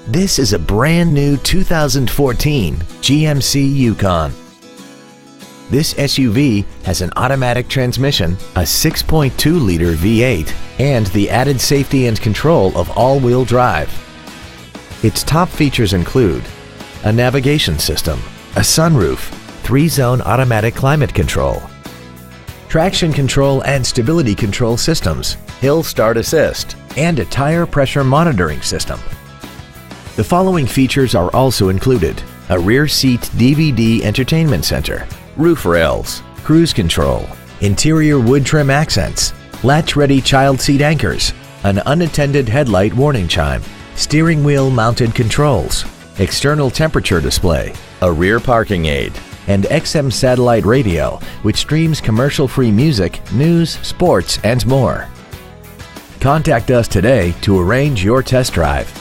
This is a brand new 2014 GMC Yukon. This SUV has an automatic transmission, a 6.2-liter V8, and the added safety and control of all-wheel drive. Its top features include a navigation system, a sunroof, 3-zone automatic climate control, traction control and stability control systems, hill start assist, and a tire pressure monitoring system. The following features are also included: a rear seat DVD entertainment center, roof rails, cruise control, interior wood trim accents, latch-ready child seat anchors, an unattended headlight warning chime, steering wheel mounted controls, external temperature display, a rear parking aid, and XM satellite radio, which streams commercial-free music, news, sports, and more. Contact us today to arrange your test drive.